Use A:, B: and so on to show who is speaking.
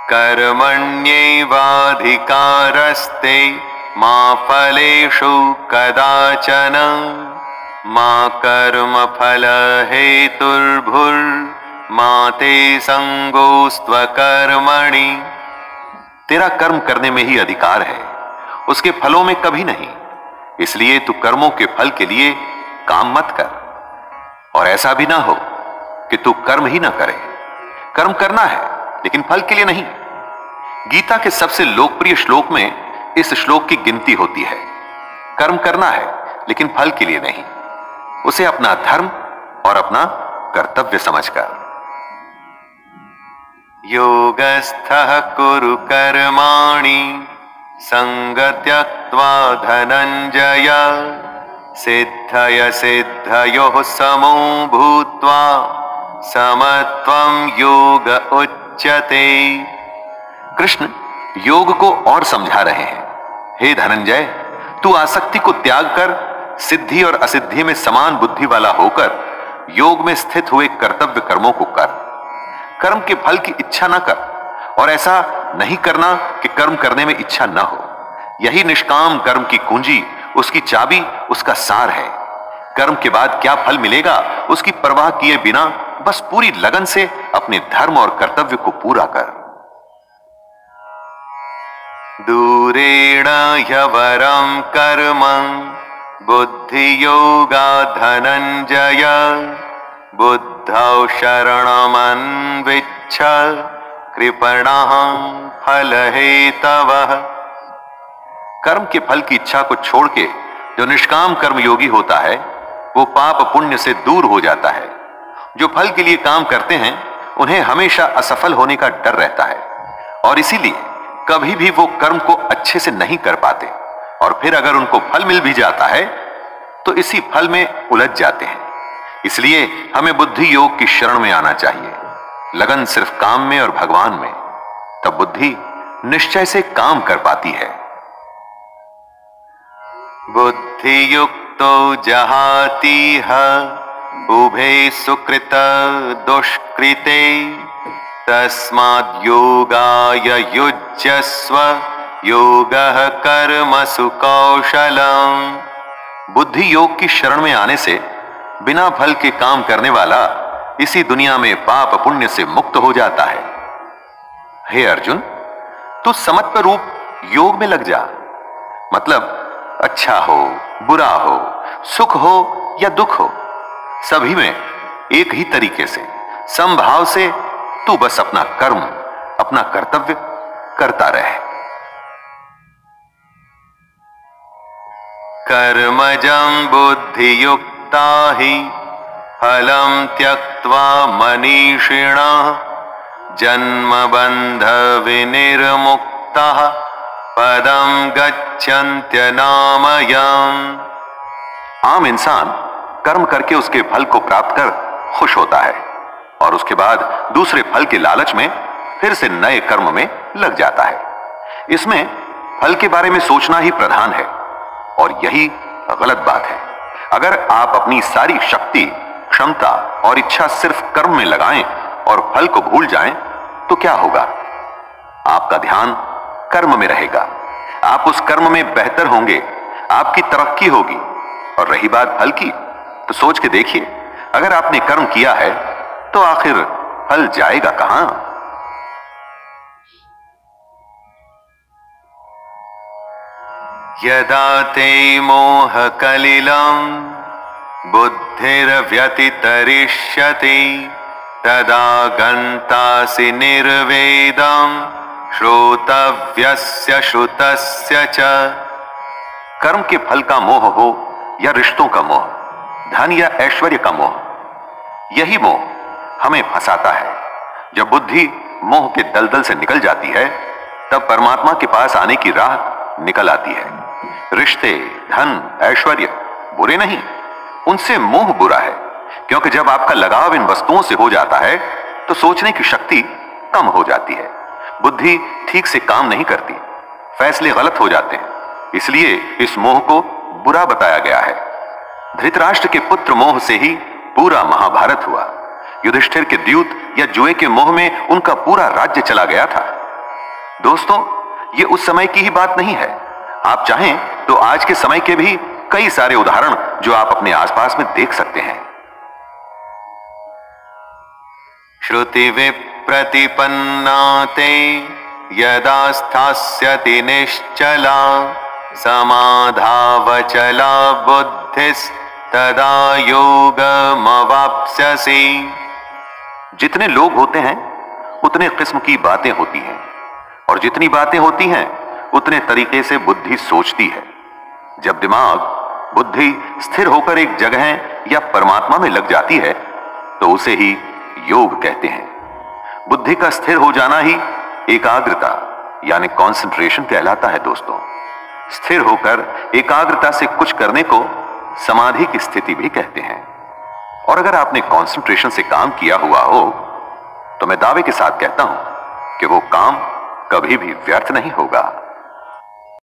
A: कर्मण्येवाधिकारस्ते मा फलेषु कदाचन मा कर्मफल हेतुर्भुर्मा ते संगोस्त्वकर्मणि। तेरा कर्म करने में ही अधिकार है, उसके फलों में कभी नहीं। इसलिए तू कर्मों के फल के लिए काम मत कर, और ऐसा भी ना हो कि तू कर्म ही ना करे। कर्म करना है लेकिन फल के लिए नहीं। गीता के सबसे लोकप्रिय श्लोक में इस श्लोक की गिनती होती है। कर्म करना है लेकिन फल के लिए नहीं, उसे अपना धर्म और अपना कर्तव्य समझकर। योगस्थः कुरु कर्माणि संगत्यक्त्वा धनंजय सिद्धय सिद्धयोः समो भूत्वा समत्वं योग उच्यते। कृष्ण योग को और समझा रहे हैं। हे धनंजय, तू आसक्ति को त्याग कर सिद्धि और असिद्धि में समान बुद्धि वाला होकर योग में स्थित हुए कर्तव्य कर्मों को कर। कर्म के फल की इच्छा न कर, और ऐसा नहीं करना कि कर्म करने में इच्छा न हो। यही निष्काम कर्म की कुंजी, उसकी चाबी, उसका सार है। कर्म के बाद क्या फल मिलेगा उसकी परवाह किए बिना बस पूरी लगन से अपने धर्म और कर्तव्य को पूरा कर। दूरेण ह्यवरं कर्म बुद्धि योगा धनंजय बुद्धौ शरणमन्विच्छ कृपणः फलहेतवः। कर्म के फल की इच्छा को छोड़ के जो निष्काम कर्म योगी होता है वो पाप पुण्य से दूर हो जाता है। जो फल के लिए काम करते हैं उन्हें हमेशा असफल होने का डर रहता है, और इसीलिए कभी भी वो कर्म को अच्छे से नहीं कर पाते, और फिर अगर उनको फल मिल भी जाता है तो इसी फल में उलझ जाते हैं। इसलिए हमें बुद्धि योग की शरण में आना चाहिए, लगन सिर्फ काम में और भगवान में। तब बुद्धि निश्चय से काम कर पाती है। बुद्धि युक्तो जहातीह उभे सुकृत दुष्कृते तस्माद् योगाय युज्यस्व योगः कर्मसु कौशलम्। बुद्धि योग की शरण में आने से बिना फल के काम करने वाला इसी दुनिया में पाप पुण्य से मुक्त हो जाता है। हे अर्जुन, तू समत्व रूप योग में लग जा। मतलब अच्छा हो बुरा हो, सुख हो या दुख हो, सभी में एक ही तरीके से समभाव से तू बस अपना कर्म, अपना कर्तव्य करता रहे। कर्मजं बुद्धियुक्ता हि फलं त्यक्त्वा मनीषिणः जन्मबन्ध विनिर्मुक्तः पदं गच्छन्त्यनामयम्। आम इंसान कर्म करके उसके फल को प्राप्त कर खुश होता है, और उसके बाद दूसरे फल के लालच में फिर से नए कर्म में लग जाता है। इसमें फल के बारे में सोचना ही प्रधान है, और यही गलत बात है। अगर आप अपनी सारी शक्ति, क्षमता और इच्छा सिर्फ कर्म में लगाएं और फल को भूल जाएं तो क्या होगा? आपका ध्यान कर्म में रहेगा, आप उस कर्म में बेहतर होंगे, आपकी तरक्की होगी। और रही बात फल की, तो सोच के देखिए, अगर आपने कर्म किया है तो आखिर फल जाएगा कहां? यदा ते मोह कलिलं बुद्धिर्व्यतितरिष्यति तदा गन्तासि निर्वेदं श्रोतव्यस्य श्रुतस्य च। कर्म के फल का मोह हो या रिश्तों का मोह, धन या ऐश्वर्य का मोह, यही मोह हमें फंसाता है। जब बुद्धि मोह के दलदल से निकल जाती है तब परमात्मा के पास आने की राह निकल आती है। रिश्ते, धन, ऐश्वर्य बुरे नहीं, उनसे मोह बुरा है, क्योंकि जब आपका लगाव इन वस्तुओं से हो जाता है तो सोचने की शक्ति कम हो जाती है, बुद्धि ठीक से काम नहीं करती, फैसले गलत हो जाते हैं। इसलिए इस मोह को बुरा बताया गया है। धृतराष्ट्र के पुत्र मोह से ही पूरा महाभारत हुआ। युधिष्ठिर के द्यूत या जुए के मोह में उनका पूरा राज्य चला गया था। दोस्तों, ये उस समय की ही बात नहीं है। आप चाहें तो आज के समय के भी कई सारे उदाहरण जो आप अपने आसपास में देख सकते हैं। श्रुति विप्रतिपन्ना ते यदा स्थास्यति निश्चला समाधावचला बुद्धिस्तदा योगमवाप्स्यसि। जितने लोग होते हैं उतने किस्म की बातें होती हैं, और जितनी बातें होती हैं उतने तरीके से बुद्धि सोचती है। जब दिमाग, बुद्धि स्थिर होकर एक जगह या परमात्मा में लग जाती है तो उसे ही योग कहते हैं। बुद्धि का स्थिर हो जाना ही एकाग्रता यानी कंसंट्रेशन कहलाता है। दोस्तों, स्थिर होकर एकाग्रता से कुछ करने को समाधि की स्थिति भी कहते हैं। और अगर आपने कंसंट्रेशन से काम किया हुआ हो तो मैं दावे के साथ कहता हूं कि वो काम कभी भी व्यर्थ नहीं होगा।